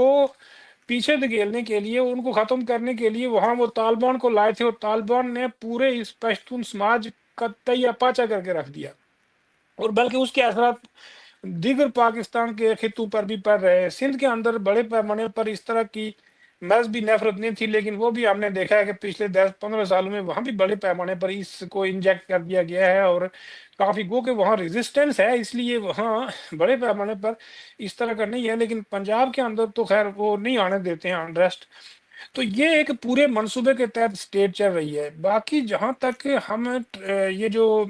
B: پیچھے دھکیلنے کے لیے، ان کو ختم کرنے کے لیے وہاں وہ طالبان کو لائے تھے، اور طالبان نے پورے اس پشتون سماج کا تہیہ پاچا کر کے رکھ دیا، اور بلکہ اس کے اثرات دیگر پاکستان کے خطوں پر بھی پڑ رہے ہیں۔ سندھ کے اندر بڑے پیمانے پر اس طرح کی مذہبی نفرت نہیں تھی، لیکن وہ بھی ہم نے دیکھا ہے کہ پچھلے 10-15 سالوں میں وہاں بھی بڑے پیمانے پر اس کو انجیکٹ کر دیا گیا ہے، اور کافی گو کہ وہاں ریزسٹنس ہے، اس لیے وہاں بڑے پیمانے پر اس طرح کا نہیں ہے، لیکن پنجاب کے اندر تو خیر وہ نہیں آنے دیتے ہیں انریسٹ۔ تو یہ ایک پورے منصوبے کے تحت سٹیٹ چل رہی ہے۔ باقی جہاں تک ہم یہ جو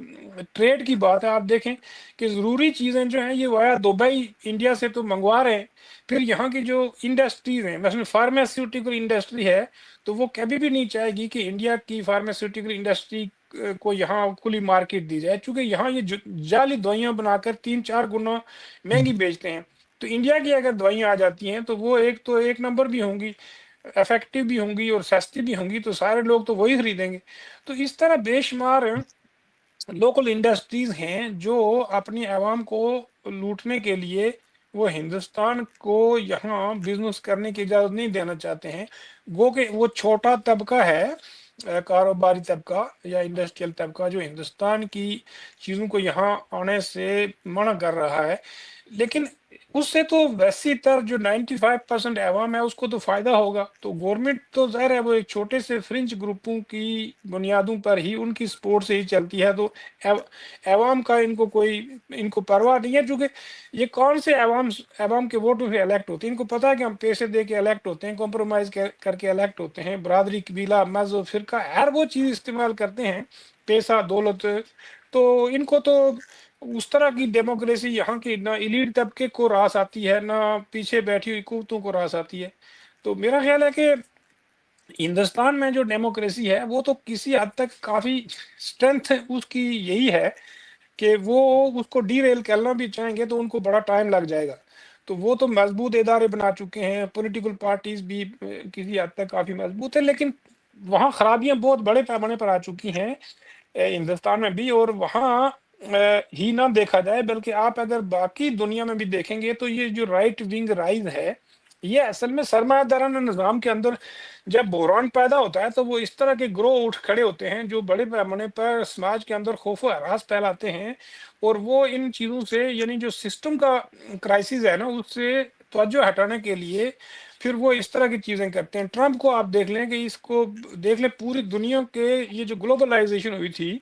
B: ٹریڈ کی بات ہے، آپ دیکھیں کہ ضروری چیزیں جو ہیں یہ وایا دبئی انڈیا سے تو منگوا رہے ہیں، پھر یہاں کی جو انڈسٹریز ہیں، مثلا فارماسیوٹیکل انڈسٹری ہے، تو وہ کبھی بھی نہیں چاہے گی کہ انڈیا کی فارماسیوٹیکل انڈسٹری کو یہاں کھلی مارکیٹ دی جائے، چونکہ یہاں یہ جعلی دوائیاں بنا کر 3-4 گنا مہنگی بیچتے ہیں۔ تو انڈیا کی اگر دوائیاں آ جاتی ہیں تو وہ ایک نمبر بھی ہوں گی، افیکٹو بھی ہوں گی اور سستی بھی ہوں گی، تو سارے لوگ تو وہی خریدیں گے۔ تو اس طرح بے شمار لوکل انڈسٹریز ہیں جو اپنی عوام کو لوٹنے کے لیے وہ ہندوستان کو یہاں بزنس کرنے کی اجازت نہیں دینا چاہتے ہیں۔ وہ کہ وہ چھوٹا طبقہ ہے، کاروباری طبقہ یا انڈسٹریل طبقہ، جو ہندوستان کی چیزوں کو یہاں آنے سے منع کر رہا ہے، لیکن اس سے تو ویسی تر جو 95% عوام ہے اس کو تو فائدہ ہوگا۔ تو گورنمنٹ تو ظاہر ہے وہ ایک چھوٹے سے فرنچ گروپوں کی بنیادوں پر ہی، ان کی سپورٹ سے ہی چلتی ہے، تو عوام کا ان کو پرواہ نہیں ہے، چونکہ یہ کون سے عوام کے ووٹوں سے الیکٹ ہوتے ہیں، ان کو پتہ ہے کہ ہم پیسے دے کے الیکٹ ہوتے ہیں، کمپرومائز کر کے الیکٹ ہوتے ہیں، برادری، قبیلہ، مذہب، فرقہ، ہر وہ چیز استعمال کرتے ہیں، پیسہ، دولت۔ تو ان کو تو اس طرح کی ڈیموکریسی یہاں کی نہ ایلیٹ طبقے کو راس آتی ہے، نہ پیچھے بیٹھی ہوئی قوتوں کو راس آتی ہے۔ تو میرا خیال ہے کہ ہندوستان میں جو ڈیموکریسی ہے وہ تو کسی حد تک کافی اسٹرینتھ اس کی یہی ہے کہ وہ اس کو ڈی ریل کرنا بھی چاہیں گے تو ان کو بڑا ٹائم لگ جائے گا۔ تو وہ تو مضبوط ادارے بنا چکے ہیں، پولیٹیکل پارٹیز بھی کسی حد تک کافی مضبوط ہے، لیکن وہاں خرابیاں بہت بڑے پیمانے پر آ چکی ہیں ہندوستان میں بھی، اور وہاں ہی نہ دیکھا جائے بلکہ آپ اگر باقی دنیا میں بھی دیکھیں گے تو یہ جو رائٹ ونگ رائز ہے، یہ اصل میں سرمایہ دارانہ نظام کے اندر جب بحران پیدا ہوتا ہے تو وہ اس طرح کے گروہ اٹھ کھڑے ہوتے ہیں جو بڑے پیمانے پر سماج کے اندر خوف و ہراس پھیلاتے ہیں، اور وہ ان چیزوں سے، یعنی جو سسٹم کا کرائسس ہے نا، اس سے توجہ ہٹانے کے لیے پھر وہ اس طرح کی چیزیں کرتے ہیں۔ ٹرمپ کو آپ دیکھ لیں کہ اس کو دیکھ لیں، پوری دنیا کے یہ جو گلوبلائزیشن ہوئی تھی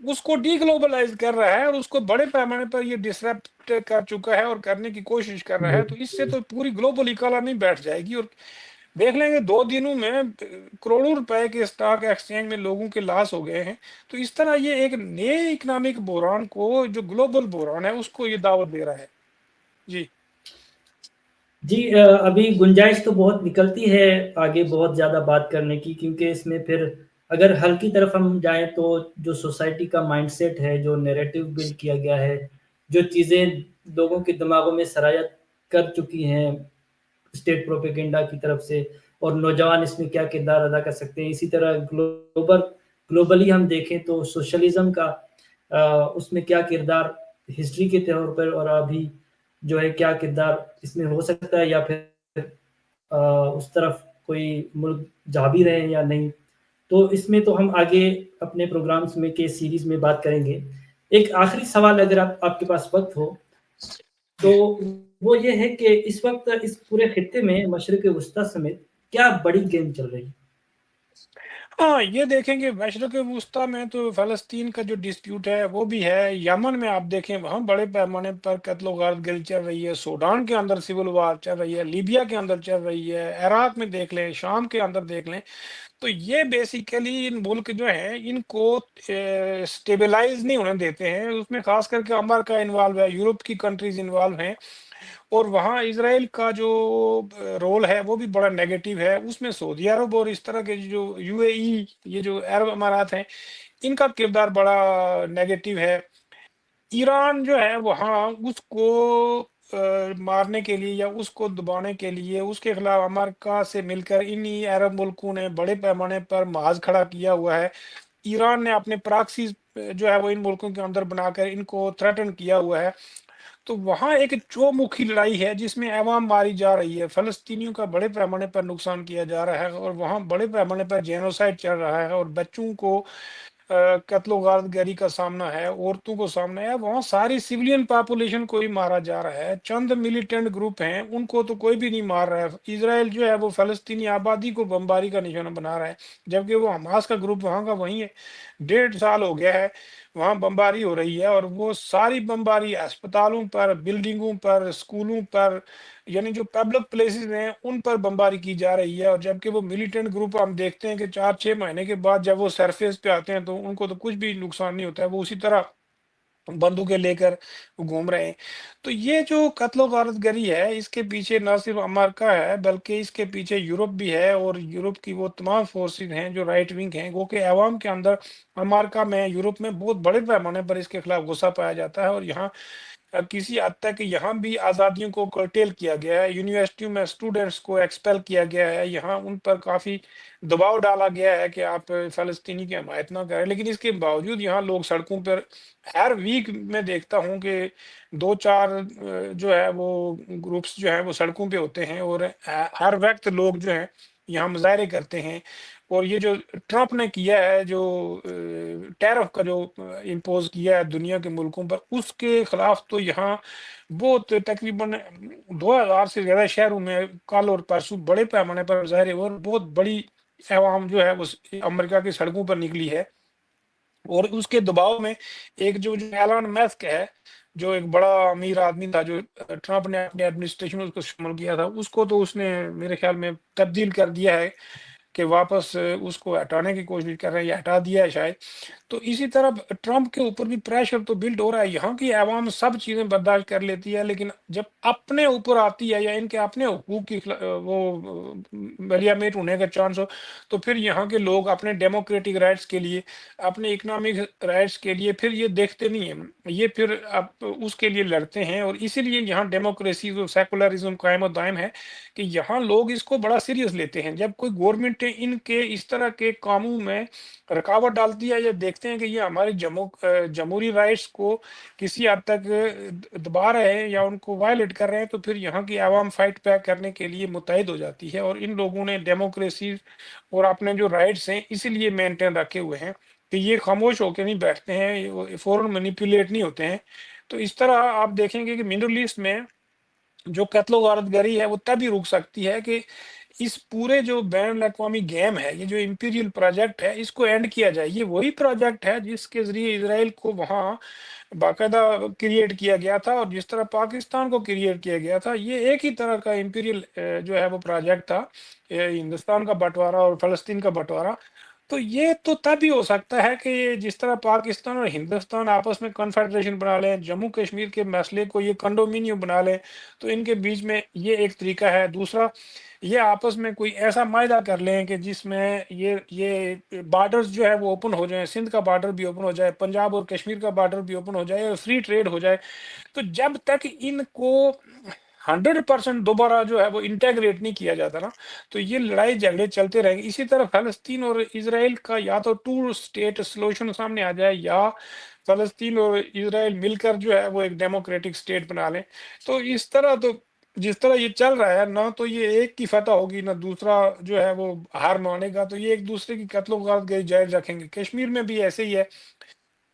B: اس کو ڈی گلوبلائز کر رہا ہے، اور اس کو بڑے پیمانے پر یہ ڈسرپٹ کر چکا ہے اور کرنے کی کوشش کر رہا ہے۔ تو اس سے تو پوری گلوبل اکانومی بیٹھ جائے گی، اور دیکھ لیں گے 2 دنوں میں کروڑوں روپے کے اسٹاک ایکسچینج میں لوگوں کے لاس ہو گئے ہیں۔ تو اس طرح یہ ایک نئے اکنامک بحران کو، جو گلوبل بحران ہے، اس کو یہ دعوت دے رہا ہے۔ جی
A: جی ابھی گنجائش تو بہت نکلتی ہے آگے بہت زیادہ بات کرنے کی، کیونکہ اس میں پھر اگر حل کی طرف ہم جائیں تو جو سوسائٹی کا مائنڈ سیٹ ہے، جو نیریٹو بلڈ کیا گیا ہے، جو چیزیں لوگوں کے دماغوں میں سرایت کر چکی ہیں اسٹیٹ پروپیگنڈا کی طرف سے، اور نوجوان اس میں کیا کردار ادا کر سکتے ہیں۔ اسی طرح گلوبلی ہم دیکھیں تو سوشلزم کا اس میں کیا کردار ہسٹری کے طور پر اور ابھی جو ہے کیا کردار اس میں ہو سکتا ہے، یا پھر اس طرف کوئی ملک جا بھی رہے ہیں یا نہیں، تو اس میں تو ہم آگے اپنے پروگرامز میں کے سیریز میں بات کریں گے۔ ایک آخری سوال اگر آپ کے پاس وقت ہو تو وہ یہ ہے کہ اس وقت اس پورے خطے میں مشرق وسطیٰ سمیت کیا بڑی گیم چل رہی ہے؟
B: ہاں، یہ دیکھیں کہ مشرق وسطیٰ میں تو فلسطین کا جو ڈسپیوٹ ہے وہ بھی ہے، یمن میں آپ دیکھیں وہاں بڑے پیمانے پر قتل و غارت گری چل رہی ہے، سوڈان کے اندر سول وار چل رہی ہے، لیبیا کے اندر چل رہی ہے، عراق میں دیکھ لیں، شام کے اندر دیکھ لیں۔ تو یہ بیسیکلی ان ملک جو ہیں ان کو سٹیبلائز نہیں ہونے دیتے ہیں، اس میں خاص کر کے امریکہ انوالو ہے، یورپ کی کنٹریز انوالو ہیں، اور وہاں اسرائیل کا جو رول ہے وہ بھی بڑا نیگیٹو ہے، اس میں سعودی عرب اور اس طرح کے جو یو اے ای، یہ جو عرب امارات ہیں، ان کا کردار بڑا نیگیٹو ہے۔ ایران جو ہے وہاں اس کو مارنے کے لیے یا اس کو دبانے کے لیے اس کے خلاف امریکہ سے مل کر انہی عرب ملکوں نے بڑے پیمانے پر محاذ کھڑا کیا ہوا ہے۔ ایران نے اپنے پراکسیز جو ہے وہ ان ملکوں کے اندر بنا کر ان کو تھریٹن کیا ہوا ہے۔ تو وہاں ایک چومکھی لڑائی ہے جس میں عوام ماری جا رہی ہے، فلسطینیوں کا بڑے پیمانے پر نقصان کیا جا رہا ہے، اور وہاں بڑے پیمانے پر جینوسائڈ چل رہا ہے، اور بچوں کو قتل و غارت گری کا سامنا ہے، عورتوں کو سامنا ہے، وہاں ساری سویلین پاپولیشن کو ہی مارا جا رہا ہے، چند ملیٹنٹ گروپ ہیں ان کو تو کوئی بھی نہیں مار رہا ہے، اسرائیل جو ہے وہ فلسطینی آبادی کو بمباری کا نشانہ بنا رہا ہے، جبکہ وہ حماس کا گروپ وہاں کا وہیں ہے، 1.5 سال ہو گیا ہے وہاں بمباری ہو رہی ہے، اور وہ ساری بمباری اسپتالوں پر، بلڈنگوں پر، اسکولوں پر، یعنی جو پبلک پلیسز ہیں ان پر بمباری کی جا رہی ہے، اور جبکہ وہ ملیٹنٹ گروپ ہم دیکھتے ہیں کہ 4-6 مہینے کے بعد جب وہ سرفیس پہ آتے ہیں تو ان کو تو کچھ بھی نقصان نہیں ہوتا ہے، وہ اسی طرح بندوقیں لے کر گھوم رہے ہیں۔ تو یہ جو قتل و غارت گری ہے اس کے پیچھے نہ صرف امریکہ ہے بلکہ اس کے پیچھے یورپ بھی ہے، اور یورپ کی وہ تمام فورسز ہیں جو رائٹ ونگ ہیں، وہ کہ عوام کے اندر امریکہ میں، یورپ میں بہت بڑے پیمانے پر اس کے خلاف غصہ پایا جاتا ہے، اور یہاں کسی حد تک یہاں بھی آزادیوں کو کرٹیل کیا گیا ہے، یونیورسٹیوں میں اسٹوڈنٹس کو ایکسپیل کیا گیا ہے، یہاں ان پر کافی دباؤ ڈالا گیا ہے کہ آپ فلسطینی کی حمایت نہ کریں، لیکن اس کے باوجود یہاں لوگ سڑکوں پر ہر ویک میں دیکھتا ہوں کہ 2-4 جو ہے وہ گروپس جو ہیں وہ سڑکوں پہ ہوتے ہیں، اور ہر وقت لوگ جو ہیں یہاں مظاہرے کرتے ہیں، اور یہ جو ٹرمپ نے کیا ہے، جو ٹیرف کا جو امپوز کیا ہے دنیا کے ملکوں پر، اس کے خلاف تو یہاں بہت تقریباً 2,000 سے زیادہ شہروں میں کل اور پرسوں بڑے پیمانے پر مظاہرے ہوئے، اور بہت بڑی عوام جو ہے وہ امریکہ کی سڑکوں پر نکلی ہے، اور اس کے دباؤ میں ایک جو ایلان مسک ہے، جو ایک بڑا امیر آدمی تھا، جو ٹرمپ نے اپنے ایڈمنسٹریشن میں اس کو شامل کیا تھا، اس کو تو اس نے میرے خیال میں تبدیل کر دیا ہے کہ واپس اس کو ہٹانے کی کوشش کر رہے ہیں، یا ہٹا دیا ہے شاید۔ تو اسی طرح ٹرمپ کے اوپر بھی پریشر تو بلڈ ہو رہا ہے، یہاں کی عوام سب چیزیں برداشت کر لیتی ہے، لیکن جب اپنے اوپر آتی ہے یا ان کے اپنے حقوق کی وہ ویلیامیٹ ہونے کا چانس ہو، تو پھر یہاں کے لوگ اپنے ڈیموکریٹک رائٹس کے لیے، اپنے اکنامک رائٹس کے لیے پھر یہ دیکھتے نہیں ہیں، یہ پھر اب اس کے لیے لڑتے ہیں، اور اسی لیے یہاں ڈیموکریسی اور سیکولرزم قائم و دائم ہے کہ یہاں لوگ اس کو بڑا سیریس لیتے ہیں، جب کوئی گورنمنٹ ان کے اس طرح کے کاموں میں رکاوٹ ڈالتی ہے، یا دیکھتے ہیں کہ یہ ہمارے جمہوری رائٹس کو کسی حد تک دبا رہے ہیں یا ان کو وائلیٹ کر رہے ہیں، تو پھر یہاں کی عوام فائٹ بیک کرنے کے لیے متحد ہو جاتی ہے، اور ان لوگوں نے ڈیموکریسی اور اپنے جو رائٹس ہیں اسی لیے مینٹین رکھے ہوئے ہیں کہ یہ خاموش ہو کے نہیں بیٹھتے ہیں، وہ فوراً مینیپولیٹ نہیں ہوتے ہیں۔ تو اس طرح آپ دیکھیں گے کہ مڈل ایسٹ میں جو قتل و غارت گری ہے وہ تبھی رک سکتی ہے کہ اس پورے جو بین الاقوامی گیم ہے، یہ جو امپیریل پروجیکٹ ہے، اس کو اینڈ کیا جائے۔ یہ وہی پروجیکٹ ہے جس کے ذریعے اسرائیل کو وہاں باقاعدہ کریٹ کیا گیا تھا، اور جس طرح پاکستان کو کریٹ کیا گیا تھا، یہ ایک ہی طرح کا امپیریل جو ہے وہ پروجیکٹ تھا، ہندوستان کا بٹوارا اور فلسطین کا بٹوارا۔ تو یہ تو تب ہی ہو سکتا ہے کہ جس طرح پاکستان اور ہندوستان آپس میں کنفیڈریشن بنا لیں، جموں کشمیر کے مسئلے کو یہ کنڈومینیم بنا لیں، تو ان کے بیچ میں یہ ایک طریقہ ہے۔ دوسرا، یہ آپس میں کوئی ایسا معاہدہ کر لیں کہ جس میں یہ بارڈرز جو ہے وہ اوپن ہو جائیں، سندھ کا بارڈر بھی اوپن ہو جائے، پنجاب اور کشمیر کا بارڈر بھی اوپن ہو جائے، اور فری ٹریڈ ہو جائے۔ تو جب تک ان کو 100% دوبارہ جو ہے وہ انٹیگریٹ نہیں کیا جاتا نا، تو یہ لڑائی جھگڑے چلتے رہیں گے۔ اسی طرح فلسطین اور اسرائیل کا یا تو 2 اسٹیٹ سولوشن سامنے آ جائے، یا فلسطین اور اسرائیل مل کر جو ہے وہ ایک ڈیموکریٹک اسٹیٹ بنا لیں۔ تو اس طرح تو جس طرح یہ چل رہا ہے، نہ تو یہ ایک کی فتح ہوگی نہ دوسرا جو ہے وہ ہار مانے گا، تو یہ ایک دوسرے کی قتل و غارت گری جاری رکھیں گے۔ کشمیر میں بھی ایسے ہی ہے،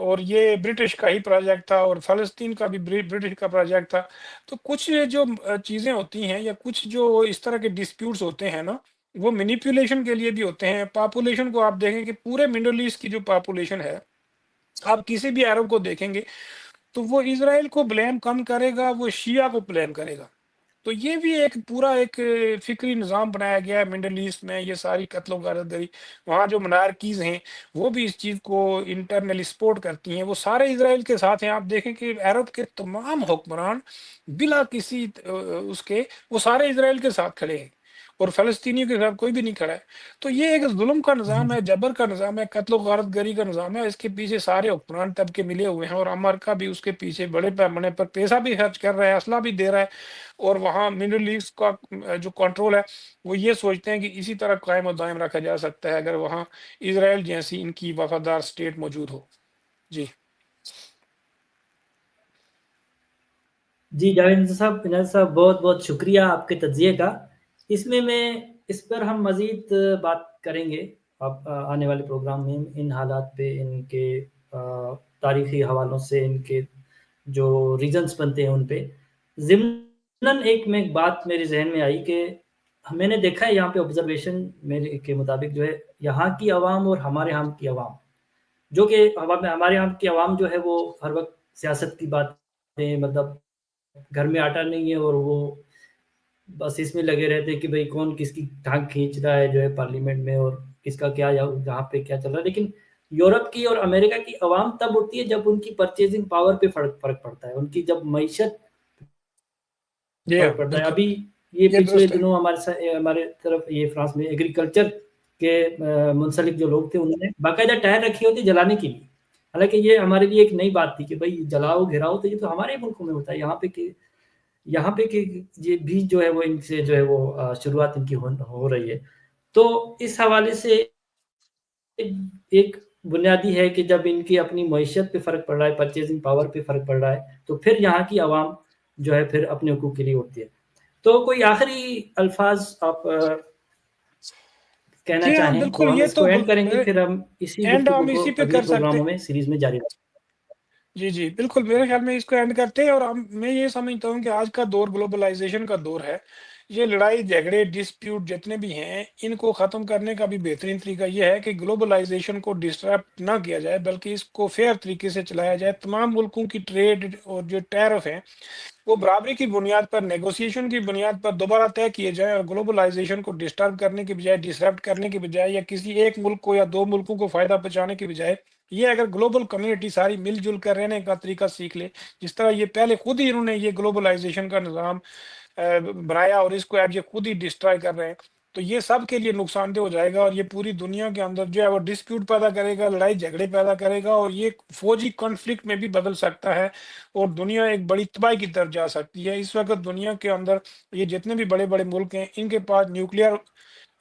B: اور یہ برٹش کا ہی پروجیکٹ تھا، اور فلسطین کا بھی برٹش کا پروجیکٹ تھا۔ تو کچھ جو چیزیں ہوتی ہیں، یا کچھ جو اس طرح کے ڈسپیوٹس ہوتے ہیں نا، وہ مینیپولیشن کے لیے بھی ہوتے ہیں۔ پاپولیشن کو آپ دیکھیں کہ پورے مڈل ایسٹ کی جو پاپولیشن ہے، آپ کسی بھی عرب کو دیکھیں گے تو وہ اسرائیل کو بلیم کم کرے گا، وہ شیعہ کو بلیم کرے گا۔ تو یہ بھی ایک پورا ایک فکری نظام بنایا گیا ہے مڈل ایسٹ میں، یہ ساری قتل و غارت گری۔ وہاں جو منارکیز ہیں وہ بھی اس چیز کو انٹرنلی سپورٹ کرتی ہیں، وہ سارے اسرائیل کے ساتھ ہیں۔ آپ دیکھیں کہ عرب کے تمام حکمران بلا کسی اس کے، وہ سارے اسرائیل کے ساتھ کھڑے ہیں، اور فلسطینیوں کے ساتھ کوئی بھی نہیں کھڑا ہے۔ تو یہ ایک ظلم کا نظام ہے، جبر کا نظام ہے، قتل و غارت گری کا نظام ہے، اس کے پیچھے سارے حکمران طبقے ملے ہوئے ہیں، اور امریکہ بھی اس کے پیچھے بڑے پیمانے پر پیسہ بھی خرچ کر رہا ہے، اسلحہ بھی دے رہا ہے، اور وہاں مڈل ایسٹ کا جو کنٹرول ہے وہ یہ سوچتے ہیں کہ اسی طرح قائم و دائم رکھا جا سکتا ہے اگر وہاں اسرائیل جیسی ان کی وفادار اسٹیٹ موجود ہو۔ جی
A: جی جاوید صاحب بہت بہت شکریہ آپ کے تجزیے کا. اس پر ہم مزید بات کریں گے اب آنے والے پروگرام میں، ان حالات پہ، ان کے تاریخی حوالوں سے، ان کے جو ریزنز بنتے ہیں ان پہ. ضمناً ایک بات میرے ذہن میں آئی کہ میں نے دیکھا ہے یہاں پہ آبزرویشن میرے کے مطابق جو ہے، یہاں کی عوام اور ہمارے یہاں کی عوام، جو کہ ہمارے یہاں کی عوام جو ہے وہ ہر وقت سیاست کی باتیں، مطلب گھر میں آٹا نہیں ہے اور وہ بس اس میں لگے رہتے ہیں کہ بھئی کون کس کی ٹانگ کھینچ رہا ہے جو ہے پارلیمنٹ میں، اور کس کا کیا یہاں پہ کیا چل رہا ہے. لیکن یورپ کی اور امریکہ کی عوام تب اٹھتی ہے جب ان کی پرچیزنگ پاور پہ فرق پڑتا ہے، ان کی جب معیشت
B: جی ہاں
A: فرق پڑتا ہے.
B: بالکل،
A: ابھی یہ
B: یہ
A: پچھلے
B: درست ہے.
A: دنوں ہمارے طرف یہ فرانس میں ایگریکلچر کے منسلک جو لوگ تھے، انہوں نے باقاعدہ ٹائر رکھی ہوتی جلانے کے لیے. حالانکہ یہ ہمارے لیے ایک نئی بات تھی کہ بھئی جلاؤ گھراؤ، تو یہ تو ہمارے ملکوں میں ہوتا ہے. یہاں پہ کہ یہ بھی جو ہے وہ ان سے جو ہے وہ شروعات ان کی ہو رہی ہے. تو اس حوالے سے ایک بنیادی ہے کہ جب ان کی اپنی معیشت پہ فرق پڑ رہا ہے، پرچیزنگ پاور پہ فرق پڑ رہا ہے، تو پھر یہاں کی عوام جو ہے پھر اپنے حقوق کے لیے اٹھتی ہے. تو کوئی آخری الفاظ آپ کہنا
B: جی ہاں
A: چاہیں
B: بالکل،
A: تو ہم
B: یہ
A: اس کو
B: تو
A: اینڈ کریں گے،
B: میرے
A: پھر ہم اسی
B: اینڈ
A: گفتگو
B: ہم
A: کو
B: اسی پہ
A: اگلے
B: کر سکتے.
A: پروگراموں میں سیریز میں جاری رکھیں.
B: جی جی بالکل، میرے خیال میں اس کو اینڈ کرتے ہیں. اور میں یہ سمجھتا ہوں کہ آج کا دور گلوبلائزیشن کا دور ہے. یہ لڑائی جھگڑے ڈسپیوٹ جتنے بھی ہیں، ان کو ختم کرنے کا بھی بہترین طریقہ یہ ہے کہ گلوبلائزیشن کو ڈسٹرب نہ کیا جائے، بلکہ اس کو فیئر طریقے سے چلایا جائے. تمام ملکوں کی ٹریڈ اور جو ٹیرف ہیں وہ برابری کی بنیاد پر، نیگوسیشن کی بنیاد پر دوبارہ طے کیے جائیں، اور گلوبلائزیشن کو ڈسٹرب کرنے کے بجائے، ڈسرپٹ کرنے کے بجائے، یا کسی ایک ملک کو یا دو ملکوں کو فائدہ پہنچانے کے بجائے، یہ اگر گلوبل کمیونٹی ساری مل جل کر رہنے کا طریقہ سیکھ لے، جس طرح یہ پہلے خود ہی انہوں نے یہ گلوبلائزیشن کا نظام بنایا اور اس کو اب یہ خود ہی ڈسٹرائے کر رہے ہیں، تو یہ سب کے لیے نقصان دہ ہو جائے گا. اور یہ پوری دنیا کے اندر جو ہے وہ ڈسپیوٹ پیدا کرے گا، لڑائی جھگڑے پیدا کرے گا، اور یہ فوجی کانفلکٹ میں بھی بدل سکتا ہے، اور دنیا ایک بڑی تباہی کی طرف جا سکتی ہے. اس وقت دنیا کے اندر یہ جتنے بھی بڑے بڑے ملک ہیں، ان کے پاس نیوکلیئر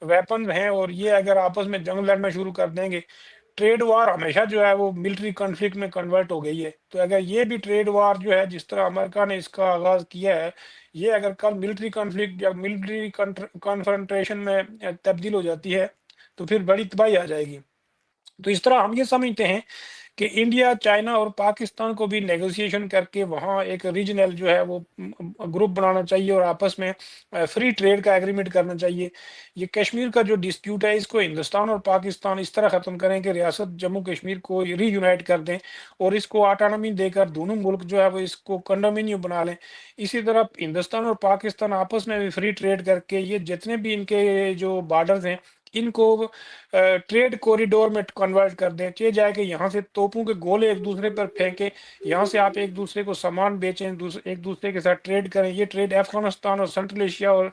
B: ویپن ہیں، اور یہ اگر آپس میں جنگ لڑنا شروع کر دیں گے، ٹریڈ وار ہمیشہ جو ہے وہ ملٹری کنفلکٹ میں کنورٹ ہو گئی ہے. تو اگر یہ بھی ٹریڈ وار جو ہے، جس طرح امریکہ نے اس کا آغاز کیا ہے، یہ اگر کل ملٹری کنفلکٹ یا ملٹری کنفرنٹریشن میں تبدیل ہو جاتی ہے، تو پھر بڑی تباہی آ جائے گی. تو اس طرح ہم یہ سمجھتے ہیں کہ انڈیا، چائنا اور پاکستان کو بھی نیگوسیشن کر کے وہاں ایک ریجنل جو ہے وہ گروپ بنانا چاہیے، اور آپس میں فری ٹریڈ کا ایگریمنٹ کرنا چاہیے. یہ کشمیر کا جو ڈسپیوٹ ہے، اس کو ہندوستان اور پاکستان اس طرح ختم کریں کہ ریاست جموں کشمیر کو ری یونائٹ کر دیں، اور اس کو آٹانومی دے کر دونوں ملک جو ہے وہ اس کو کنڈومینیم بنا لیں. اسی طرح ہندوستان اور پاکستان آپس میں بھی فری ٹریڈ کر کے یہ جتنے بھی ان کے جو بارڈرز ہیں، ان کو ٹریڈ کوریڈور میں کنورٹ کر دیں. چاہے جائے کہ یہاں سے توپوں کے گولے ایک دوسرے پر پھینکیں، یہاں سے آپ ایک دوسرے کو سامان بیچیں، ایک دوسرے کے ساتھ ٹریڈ کریں. یہ ٹریڈ افغانستان اور سنٹرل ایشیا اور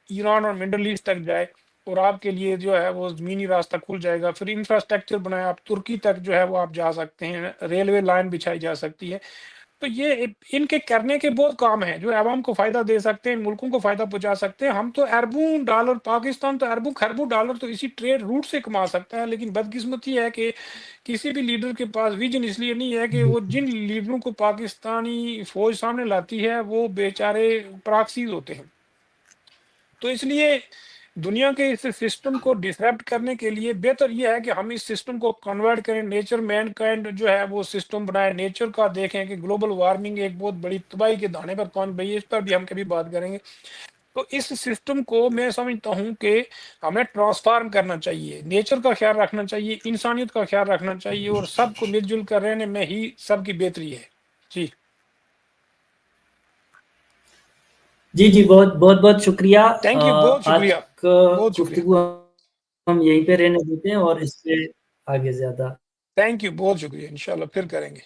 B: ایران اور مڈل ایسٹ تک جائے، اور آپ کے لیے جو ہے وہ زمینی راستہ کھل جائے گا. پھر انفراسٹرکچر بنائے، آپ ترکی تک جو ہے وہ آپ جا سکتے ہیں، ریلوے لائن بچھائی جا سکتی ہے. تو یہ ان کے کرنے کے بہت کام ہیں جو عوام کو فائدہ دے سکتے ہیں، ملکوں کو فائدہ پہنچا سکتے ہیں. ہم تو اربوں ڈالر، پاکستان تو اربوں خربوں ڈالر تو اسی ٹریڈ روٹ سے کما سکتا ہے. لیکن بدقسمتی ہے کہ کسی بھی لیڈر کے پاس ویژن اس لیے نہیں ہے کہ وہ جن لیڈروں کو پاکستانی فوج سامنے لاتی ہے وہ بیچارے پراکسیز ہوتے ہیں. تو اس لیے دنیا کے اس سسٹم کو ڈسرپٹ کرنے کے لیے بہتر یہ ہے کہ ہم اس سسٹم کو کنورٹ کریں، نیچر مین کائنڈ جو ہے وہ سسٹم بنائے. نیچر کا دیکھیں کہ گلوبل وارمنگ ایک بہت بڑی تباہی کے دانے پر پہنچ گئی ہے، اس پر بھی ہم کبھی بات کریں گے. تو اس سسٹم کو میں سمجھتا ہوں کہ ہمیں ٹرانسفارم کرنا چاہیے، نیچر کا خیال رکھنا چاہیے، انسانیت کا خیال رکھنا چاہیے، اور سب کو مل جل کر رہنے میں ہی سب کی بہتری ہے. جی
A: جی جی بہت بہت بہت شکریہ.
B: تھینک یو، بہت
A: آج
B: شکریہ،
A: کا
B: بہت شکریہ.
A: گفتگو ہم یہیں پہ رہنے دیتے ہیں اور اس پہ آگے زیادہ
B: تھینک یو، بہت شکریہ. انشاءاللہ پھر کریں گے.